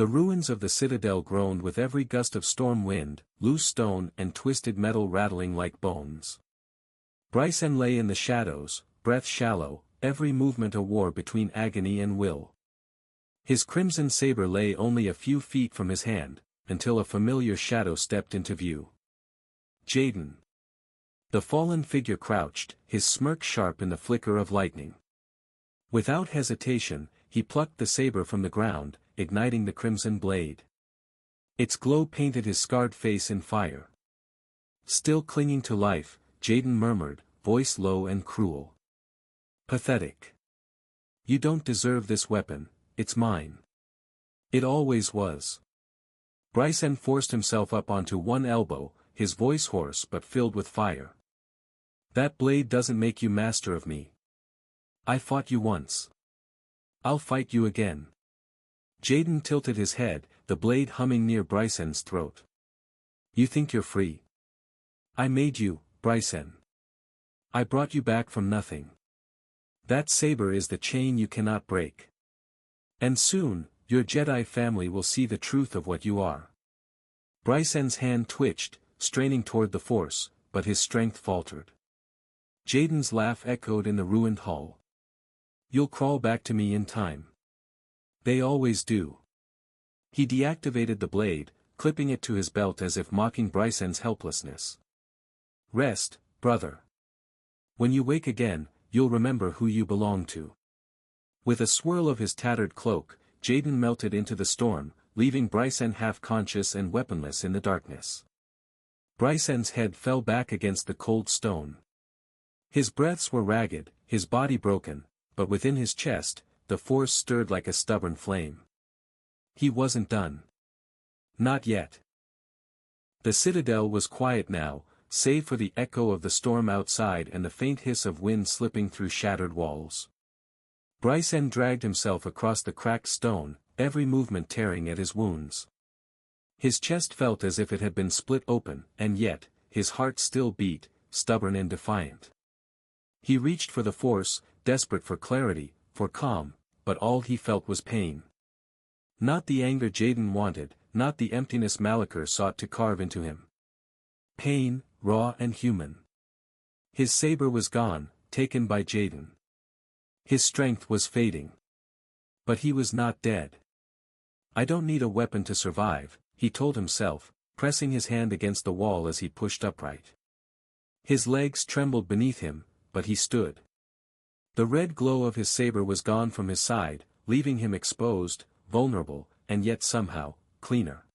The ruins of the citadel groaned with every gust of storm wind, loose stone and twisted metal rattling like bones. Brycen lay in the shadows, breath shallow, every movement a war between agony and will. His crimson saber lay only a few feet from his hand, until a familiar shadow stepped into view. Jaden. The fallen figure crouched, his smirk sharp in the flicker of lightning. Without hesitation, he plucked the saber from the ground, igniting the crimson blade. Its glow painted his scarred face in fire. Still clinging to life, Jaden murmured, voice low and cruel. Pathetic. You don't deserve this weapon, it's mine. It always was. Brycen forced himself up onto one elbow, his voice hoarse but filled with fire. That blade doesn't make you master of me. I fought you once. I'll fight you again. Jaden tilted his head, the blade humming near Brycen's throat. You think you're free? I made you, Brycen. I brought you back from nothing. That saber is the chain you cannot break. And soon, your Jedi family will see the truth of what you are. Brycen's hand twitched, straining toward the Force, but his strength faltered. Jaden's laugh echoed in the ruined hall. You'll crawl back to me in time. They always do. He deactivated the blade, clipping it to his belt as if mocking Brycen's helplessness. Rest, brother. When you wake again, you'll remember who you belong to. With a swirl of his tattered cloak, Jaden melted into the storm, leaving Brycen half-conscious and weaponless in the darkness. Brycen's head fell back against the cold stone. His breaths were ragged, his body broken, but within his chest, the Force stirred like a stubborn flame. He wasn't done. Not yet. The citadel was quiet now, save for the echo of the storm outside and the faint hiss of wind slipping through shattered walls. Brycen dragged himself across the cracked stone, every movement tearing at his wounds. His chest felt as if it had been split open, and yet, his heart still beat, stubborn and defiant. He reached for the Force, desperate for clarity, for calm, but all he felt was pain. Not the anger Jaden wanted, not the emptiness Malachor sought to carve into him. Pain, raw and human. His saber was gone, taken by Jaden. His strength was fading. But he was not dead. I don't need a weapon to survive, he told himself, pressing his hand against the wall as he pushed upright. His legs trembled beneath him, but he stood. The red glow of his saber was gone from his side, leaving him exposed, vulnerable, and yet somehow, cleaner.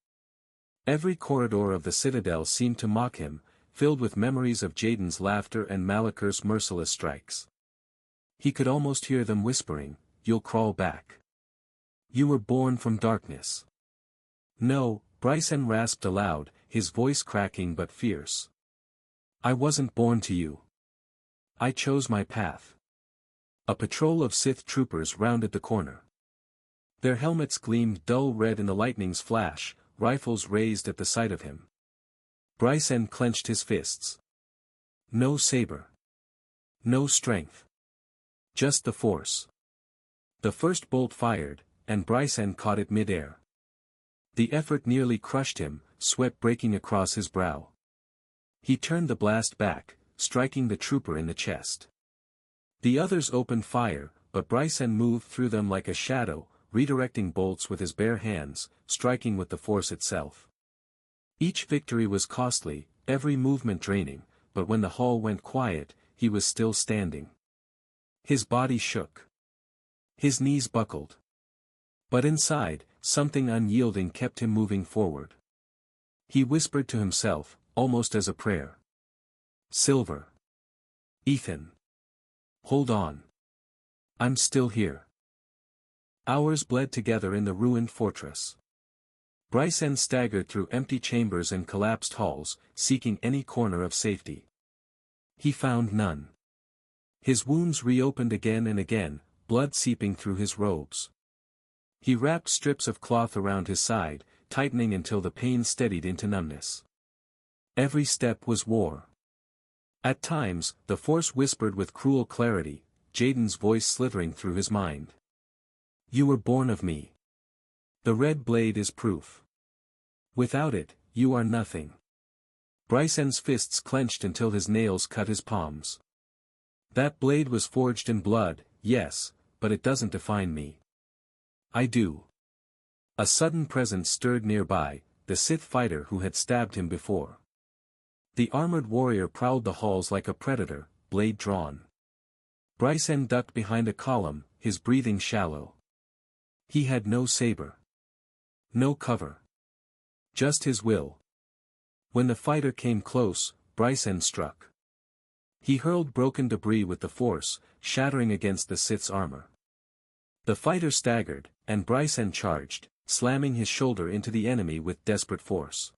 Every corridor of the citadel seemed to mock him, filled with memories of Jaden's laughter and Malachor's merciless strikes. He could almost hear them whispering, "You'll crawl back. You were born from darkness." "No," Brycen rasped aloud, his voice cracking but fierce. "I wasn't born to you. I chose my path." A patrol of Sith troopers rounded the corner. Their helmets gleamed dull red in the lightning's flash, rifles raised at the sight of him. Brycen clenched his fists. No saber. No strength. Just the Force. The first bolt fired, and Brycen caught it mid-air. The effort nearly crushed him, sweat breaking across his brow. He turned the blast back, striking the trooper in the chest. The others opened fire, but Brycen moved through them like a shadow, redirecting bolts with his bare hands, striking with the Force itself. Each victory was costly, every movement draining, but when the hall went quiet, he was still standing. His body shook. His knees buckled. But inside, something unyielding kept him moving forward. He whispered to himself, almost as a prayer. "Silver. Ethan. Hold on. I'm still here." Hours bled together in the ruined fortress. Brycen staggered through empty chambers and collapsed halls, seeking any corner of safety. He found none. His wounds reopened again and again, blood seeping through his robes. He wrapped strips of cloth around his side, tightening until the pain steadied into numbness. Every step was war. At times, the Force whispered with cruel clarity, Jaden's voice slithering through his mind. "You were born of me. The red blade is proof. Without it, you are nothing. Bryson's fists clenched until his nails cut his palms. That blade was forged in blood, yes, but it doesn't define me. I do. A sudden presence stirred nearby, the Sith fighter who had stabbed him before. The armored warrior prowled the halls like a predator, blade drawn. Bryson ducked behind a column, his breathing shallow. He had no saber. No cover. Just his will. When the fighter came close, Bryson struck. He hurled broken debris with the force, shattering against the Sith's armor. The fighter staggered, and Bryson charged, slamming his shoulder into the enemy with desperate force.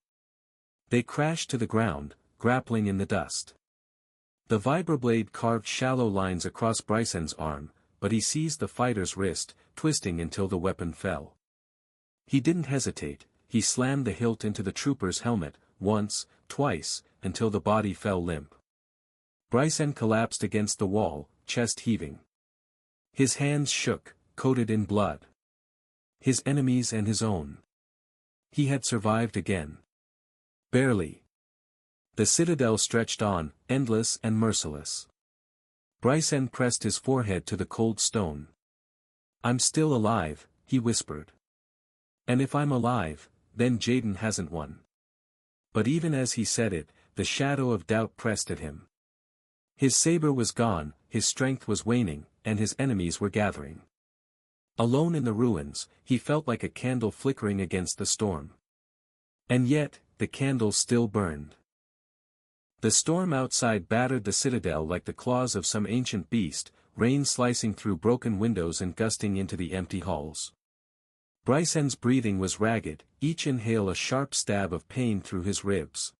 They crashed to the ground, grappling in the dust. The vibroblade carved shallow lines across Bryson's arm, but he seized the fighter's wrist, twisting until the weapon fell. He didn't hesitate, he slammed the hilt into the trooper's helmet, once, twice, until the body fell limp. Bryson collapsed against the wall, chest heaving. His hands shook, coated in blood. His enemies and his own. He had survived again. Barely. The citadel stretched on, endless and merciless. Bryson pressed his forehead to the cold stone. "I'm still alive," he whispered. "And if I'm alive, then Jaden hasn't won." But even as he said it, the shadow of doubt pressed at him. His saber was gone, his strength was waning, and his enemies were gathering. Alone in the ruins, he felt like a candle flickering against the storm. And yet, the candle still burned. The storm outside battered the citadel like the claws of some ancient beast, rain slicing through broken windows and gusting into the empty halls. Bryson's breathing was ragged, each inhale a sharp stab of pain through his ribs.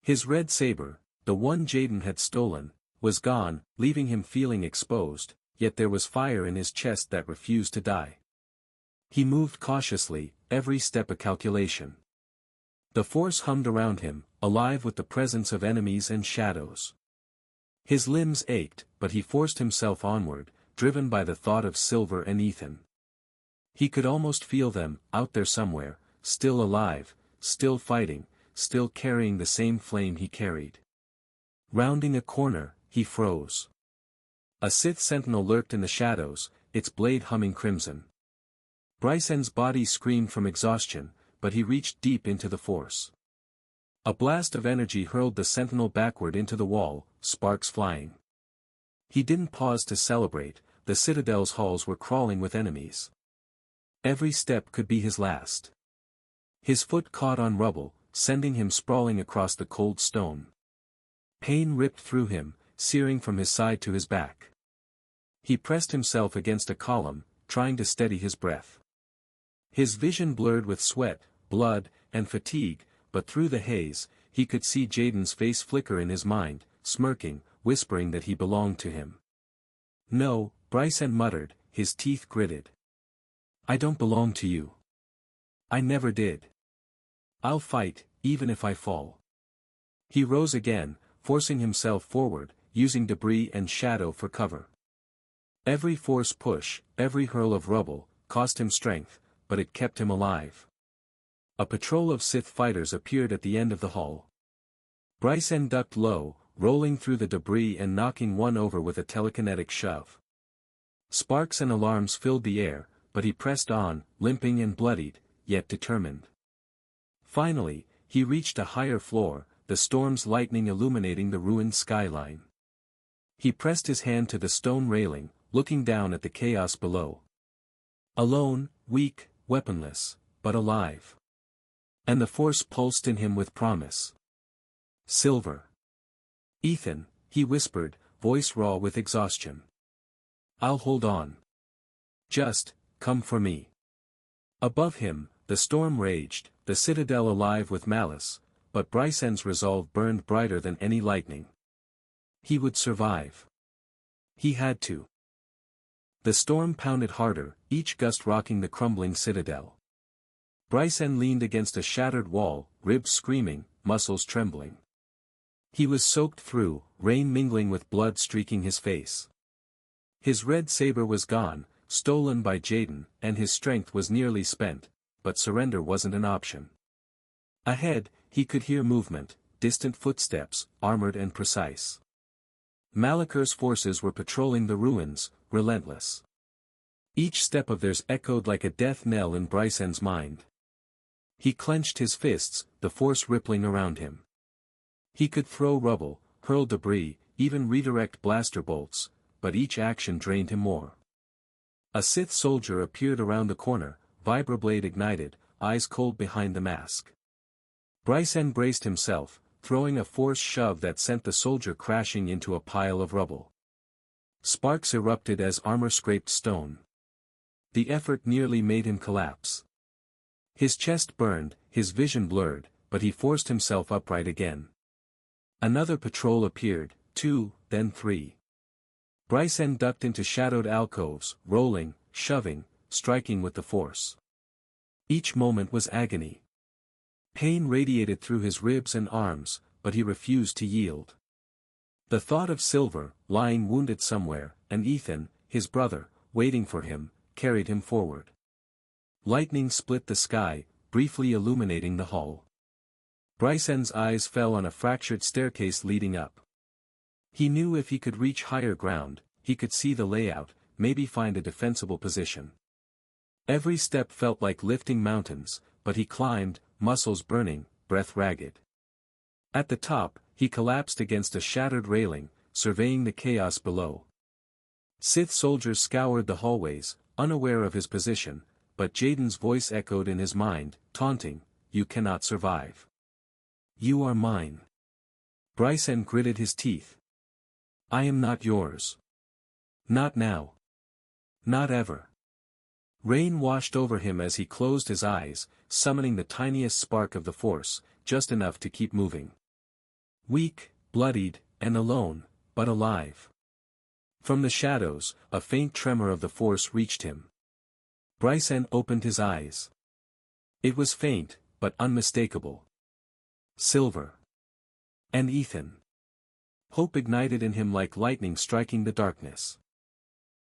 His red saber, the one Jaden had stolen, was gone, leaving him feeling exposed, yet there was fire in his chest that refused to die. He moved cautiously, every step a calculation. The force hummed around him, alive with the presence of enemies and shadows. His limbs ached, but he forced himself onward, driven by the thought of Silver and Ethan. He could almost feel them, out there somewhere, still alive, still fighting, still carrying the same flame he carried. Rounding a corner, he froze. A Sith sentinel lurked in the shadows, its blade humming crimson. Bryson's body screamed from exhaustion, but he reached deep into the force. A blast of energy hurled the sentinel backward into the wall, sparks flying. He didn't pause to celebrate, the citadel's halls were crawling with enemies. Every step could be his last. His foot caught on rubble, sending him sprawling across the cold stone. Pain ripped through him, searing from his side to his back. He pressed himself against a column, trying to steady his breath. His vision blurred with sweat, blood, and fatigue, but through the haze, he could see Jaden's face flicker in his mind, smirking, whispering that he belonged to him. "No," Bryson muttered, his teeth gritted. "I don't belong to you. I never did. I'll fight, even if I fall." He rose again, forcing himself forward, using debris and shadow for cover. Every force push, every hurl of rubble, cost him strength, but it kept him alive. A patrol of Sith fighters appeared at the end of the hall. Bryson ducked low, rolling through the debris and knocking one over with a telekinetic shove. Sparks and alarms filled the air, but he pressed on, limping and bloodied, yet determined. Finally, he reached a higher floor, the storm's lightning illuminating the ruined skyline. He pressed his hand to the stone railing, looking down at the chaos below. Alone, weak, weaponless, but alive. And the force pulsed in him with promise. "Silver. Ethan," he whispered, voice raw with exhaustion. "I'll hold on. Just, come for me." Above him, the storm raged, the citadel alive with malice, but Bryson's resolve burned brighter than any lightning. He would survive. He had to. The storm pounded harder, each gust rocking the crumbling citadel. Bryson leaned against a shattered wall, ribs screaming, muscles trembling. He was soaked through, rain mingling with blood streaking his face. His red saber was gone, stolen by Jaden, and his strength was nearly spent, but surrender wasn't an option. Ahead, he could hear movement, distant footsteps, armored and precise. Malaker's forces were patrolling the ruins, relentless. Each step of theirs echoed like a death knell in Bryson's mind. He clenched his fists, the force rippling around him. He could throw rubble, hurl debris, even redirect blaster bolts, but each action drained him more. A Sith soldier appeared around the corner, vibroblade ignited, eyes cold behind the mask. Bryson braced himself, throwing a force shove that sent the soldier crashing into a pile of rubble. Sparks erupted as armor scraped stone. The effort nearly made him collapse. His chest burned, his vision blurred, but he forced himself upright again. Another patrol appeared, 2, then 3. Bryson ducked into shadowed alcoves, rolling, shoving, striking with the force. Each moment was agony. Pain radiated through his ribs and arms, but he refused to yield. The thought of Silver, lying wounded somewhere, and Ethan, his brother, waiting for him, carried him forward. Lightning split the sky, briefly illuminating the hull. Bryson's eyes fell on a fractured staircase leading up. He knew if he could reach higher ground, he could see the layout, maybe find a defensible position. Every step felt like lifting mountains, but he climbed, muscles burning, breath ragged. At the top, he collapsed against a shattered railing, surveying the chaos below. Sith soldiers scoured the hallways, unaware of his position, but Jaden's voice echoed in his mind, taunting, "You cannot survive. You are mine." Bryson gritted his teeth. "I am not yours. Not now. Not ever." Rain washed over him as he closed his eyes, summoning the tiniest spark of the force, just enough to keep moving. Weak, bloodied, and alone, but alive. From the shadows, a faint tremor of the force reached him. Bryson opened his eyes. It was faint, but unmistakable. Silver. And Ethan. Hope ignited in him like lightning striking the darkness.